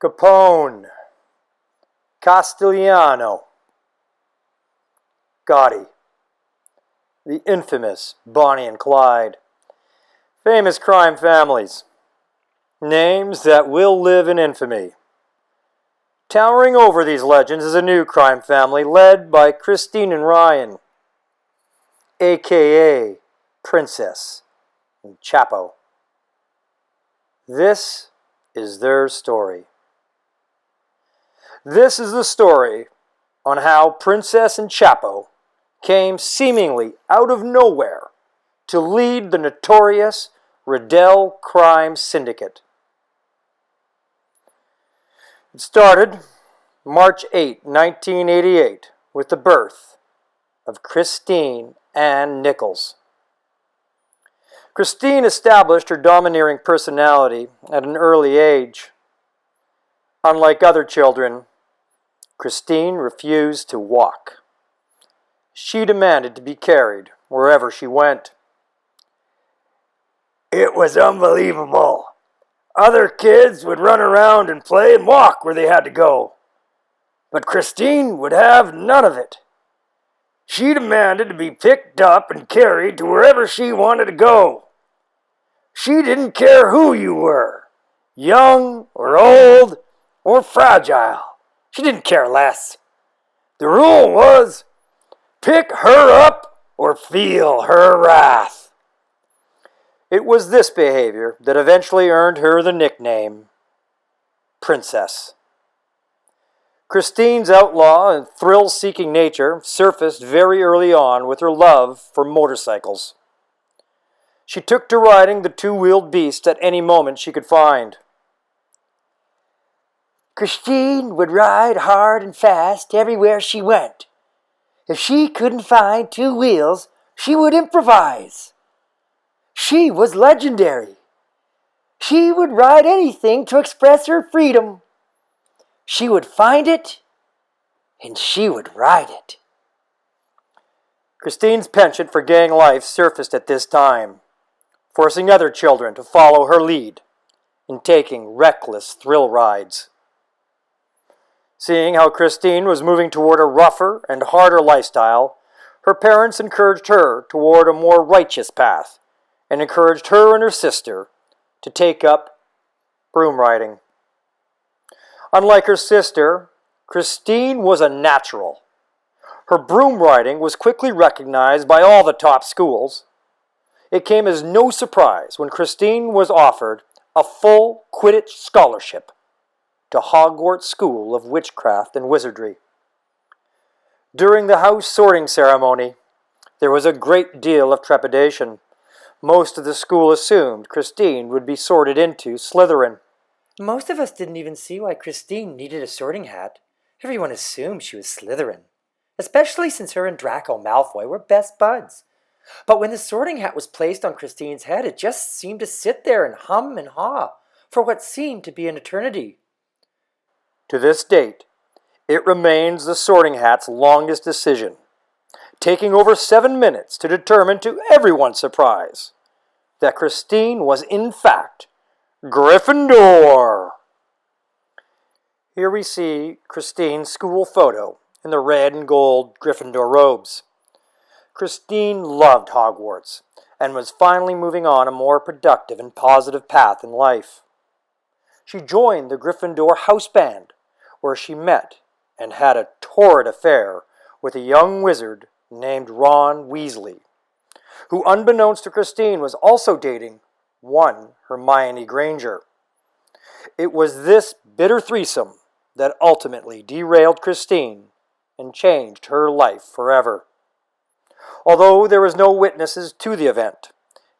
Capone, Castellano, Gotti, the infamous Bonnie and Clyde, famous crime families, names that will live in infamy. Towering over these legends is a new crime family led by Kristine and Ryan, aka Princess and Chapo. This is their story. This is the story on how Princess and Chapo came seemingly out of nowhere to lead the notorious Radel crime syndicate. It started March 8, 1988, with the birth of Kristine and Nichols. Kristine established her domineering personality at an early age. Unlike other children, Kristine refused to walk. She demanded to be carried wherever she went. It was unbelievable. Other kids would run around and play and walk where they had to go. But Kristine would have none of it. She demanded to be picked up and carried to wherever she wanted to go. She didn't care who you were, young or old or fragile. She didn't care less. The rule was, pick her up or feel her wrath. It was this behavior that eventually earned her the nickname Princess. Kristine's outlaw and thrill-seeking nature surfaced very early on with her love for motorcycles. She took to riding the two-wheeled beast at any moment she could find. Kristine would ride hard and fast everywhere she went. If she couldn't find two wheels, she would improvise. She was legendary. She would ride anything to express her freedom. She would find it, and she would ride it. Kristine's penchant for gang life surfaced at this time, forcing other children to follow her lead in taking reckless thrill rides. Seeing how Kristine was moving toward a rougher and harder lifestyle, her parents encouraged her toward a more righteous path and encouraged her and her sister to take up broom riding. Unlike her sister, Kristine was a natural. Her broom riding was quickly recognized by all the top schools. It came as no surprise when Kristine was offered a full Quidditch scholarship to Hogwarts School of Witchcraft and Wizardry. During the house sorting ceremony, there was a great deal of trepidation. Most of the school assumed Kristine would be sorted into Slytherin. Most of us didn't even see why Kristine needed a sorting hat. Everyone assumed she was Slytherin, especially since her and Draco Malfoy were best buds. But when the sorting hat was placed on Kristine's head, it just seemed to sit there and hum and haw for what seemed to be an eternity. To this date, it remains the sorting hat's longest decision, taking over 7 minutes to determine to everyone's surprise that Kristine was in fact Gryffindor. Here we see Kristine's school photo in the red and gold Gryffindor robes. Kristine loved Hogwarts and was finally moving on a more productive and positive path in life. She joined the Gryffindor house band, where she met and had a torrid affair with a young wizard named Ron Weasley, who unbeknownst to Kristine was also dating one Hermione Granger. It was this bitter threesome that ultimately derailed Kristine and changed her life forever. Although there was no witnesses to the event,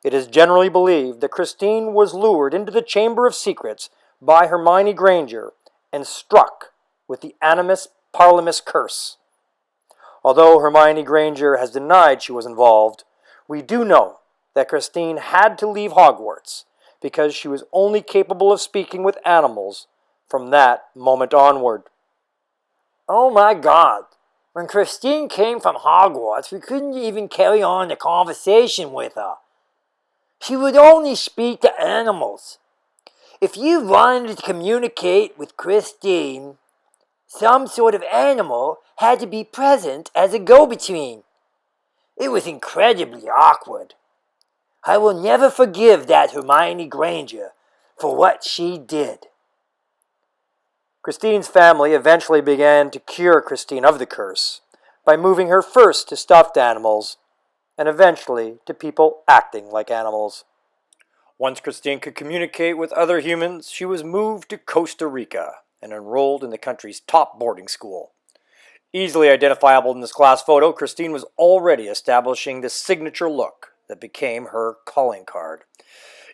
it is generally believed that Kristine was lured into the Chamber of Secrets by Hermione Granger and struck with the Animus Parliamus curse. Although Hermione Granger has denied she was involved, we do know that Kristine had to leave Hogwarts because she was only capable of speaking with animals from that moment onward. Oh my God! When Kristine came from Hogwarts, we couldn't even carry on the conversation with her. She would only speak to animals. If you wanted to communicate with Kristine, some sort of animal had to be present as a go-between. It was incredibly awkward. I will never forgive that Hermione Granger for what she did. Kristine's family eventually began to cure Kristine of the curse by moving her first to stuffed animals and eventually to people acting like animals. Once Kristine could communicate with other humans, she was moved to Costa Rica and enrolled in the country's top boarding school. Easily identifiable in this class photo, Kristine was already establishing the signature look that became her calling card.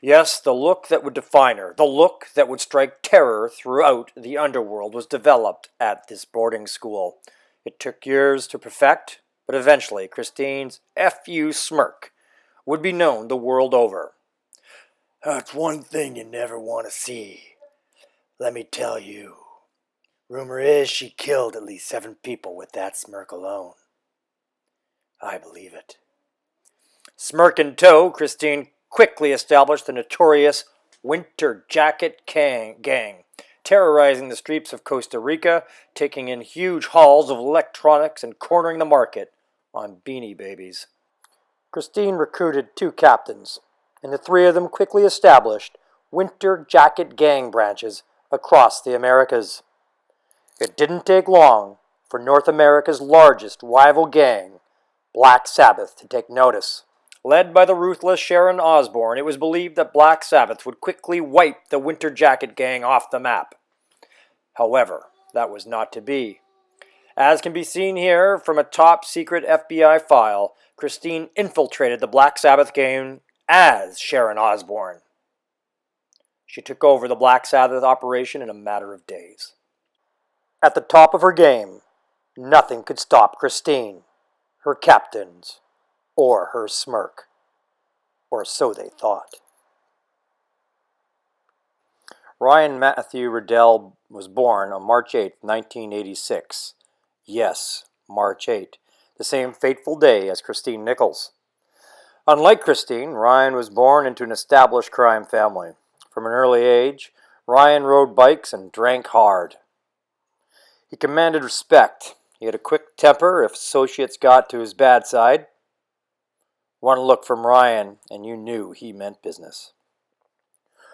Yes, the look that would define her, the look that would strike terror throughout the underworld was developed at this boarding school. It took years to perfect, but eventually Kristine's F.U. smirk would be known the world over. That's one thing you never want to see. Let me tell you. Rumor is she killed at least 7 people with that smirk alone. I believe it. Smirk in tow, Kristine quickly established the notorious Winter Jacket Gang, terrorizing the streets of Costa Rica, taking in huge hauls of electronics and cornering the market on Beanie Babies. Kristine recruited 2 captains, and the 3 of them quickly established Winter Jacket Gang branches across the Americas. It didn't take long for North America's largest rival gang, Black Sabbath, to take notice. Led by the ruthless Sharon Osbourne, it was believed that Black Sabbath would quickly wipe the Winter Jacket Gang off the map. However, that was not to be. As can be seen here from a top-secret FBI file, Kristine infiltrated the Black Sabbath gang as Sharon Osbourne. She took over the Black Sabbath operation in a matter of days. At the top of her game, nothing could stop Kristine, her captains, or her smirk. Or so they thought. Ryan Matthew Radel was born on March 8, 1986. Yes, March 8, the same fateful day as Kristine Nichols. Unlike Kristine, Ryan was born into an established crime family. From an early age, Ryan rode bikes and drank hard. He commanded respect. He had a quick temper if associates got to his bad side. One look from Ryan, and you knew he meant business.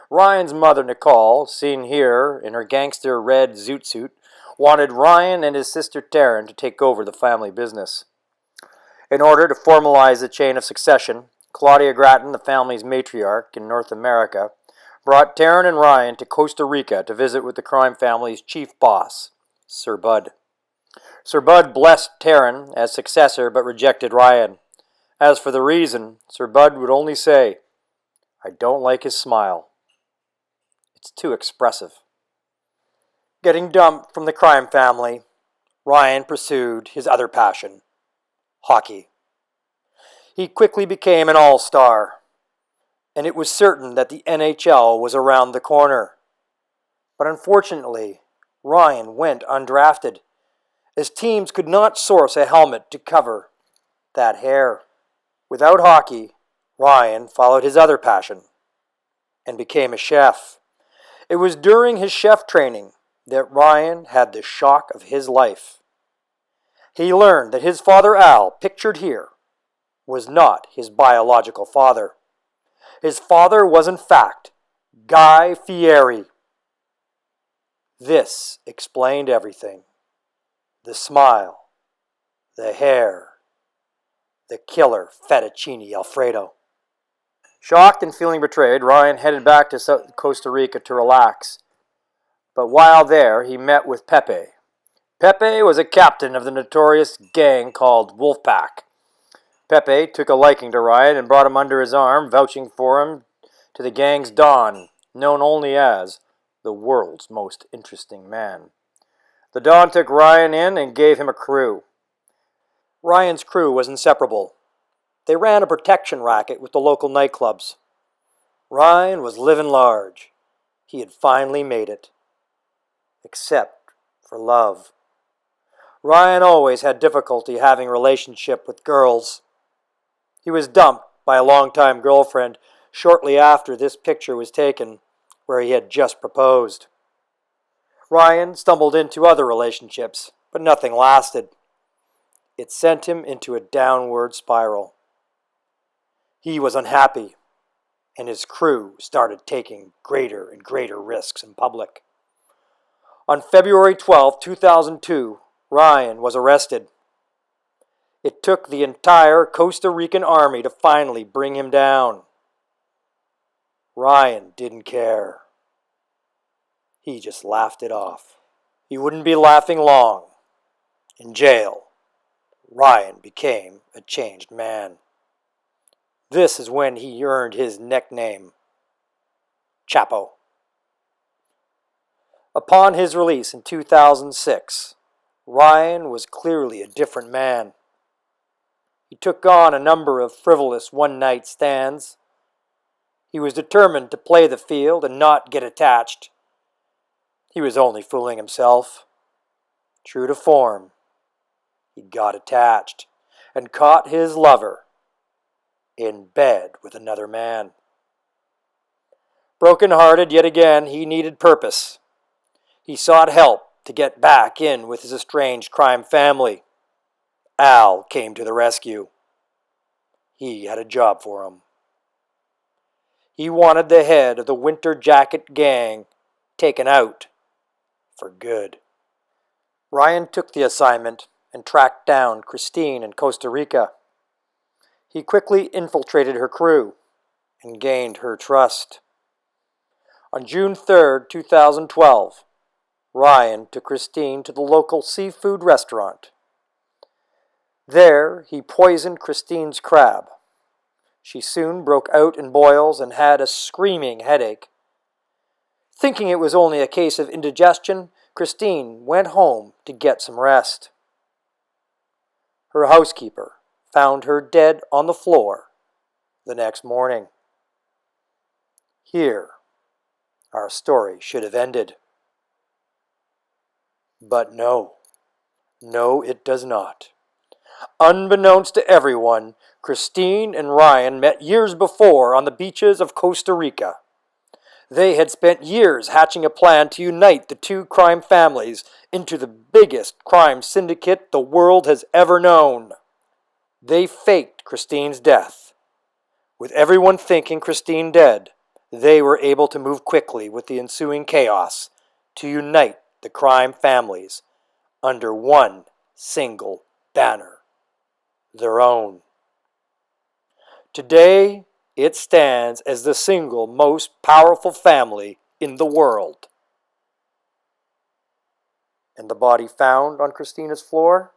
Ryan's mother, Nicole, seen here in her gangster red zoot suit, wanted Ryan and his sister Taryn to take over the family business. In order to formalize the chain of succession, Claudia Gratton, the family's matriarch in North America, brought Taryn and Ryan to Costa Rica to visit with the crime family's chief boss, Sir Bud. Sir Bud blessed Taryn as successor but rejected Ryan. As for the reason, Sir Bud would only say, "I don't like his smile. It's too expressive." Getting dumped from the crime family, Ryan pursued his other passion, hockey. He quickly became an all-star, and it was certain that the NHL was around the corner. But unfortunately, Ryan went undrafted, as teams could not source a helmet to cover that hair. Without hockey, Ryan followed his other passion and became a chef. It was during his chef training that Ryan had the shock of his life. He learned that his father Al, pictured here, was not his biological father. His father was in fact Guy Fieri. This explained everything. The smile, the hair, the killer fettuccine Alfredo. Shocked and feeling betrayed, Ryan headed back to Costa Rica to relax. But while there, he met with Pepe. Pepe was a captain of the notorious gang called Wolfpack. Pepe took a liking to Ryan and brought him under his arm, vouching for him to the gang's Don, known only as the world's most interesting man. The Don took Ryan in and gave him a crew. Ryan's crew was inseparable. They ran a protection racket with the local nightclubs. Ryan was living large. He had finally made it. Except for love. Ryan always had difficulty having a relationship with girls. He was dumped by a longtime girlfriend shortly after this picture was taken. where he had just proposed. Ryan stumbled into other relationships, but nothing lasted. It sent him into a downward spiral. He was unhappy, and his crew started taking greater and greater risks in public. On February 12, 2002, Ryan was arrested. It took the entire Costa Rican army to finally bring him down. Ryan didn't care. He just laughed it off. He wouldn't be laughing long. In jail, Ryan became a changed man. This is when he earned his nickname, Chapo. Upon his release in 2006, Ryan was clearly a different man. He took on a number of frivolous one-night stands. He was determined to play the field and not get attached. He was only fooling himself. True to form, he got attached and caught his lover in bed with another man. Broken-hearted yet again, he needed purpose. He sought help to get back in with his estranged crime family. Al came to the rescue. He had a job for him. He wanted the head of the Winter Jacket gang taken out for good. Ryan took the assignment and tracked down Kristine in Costa Rica. He quickly infiltrated her crew and gained her trust. On June 3, 2012, Ryan took Kristine to the local seafood restaurant. There, he poisoned Kristine's crab. She soon broke out in boils and had a screaming headache. Thinking it was only a case of indigestion, Kristine went home to get some rest. Her housekeeper found her dead on the floor the next morning. Here, our story should have ended. But no, it does not. Unbeknownst to everyone, Kristine and Ryan met years before on the beaches of Costa Rica. They had spent years hatching a plan to unite the two crime families into the biggest crime syndicate the world has ever known. They faked Kristine's death. With everyone thinking Kristine dead, they were able to move quickly with the ensuing chaos to unite the crime families under one single banner, their own. Today, it stands as the single most powerful family in the world. And the body found on Kristina's floor?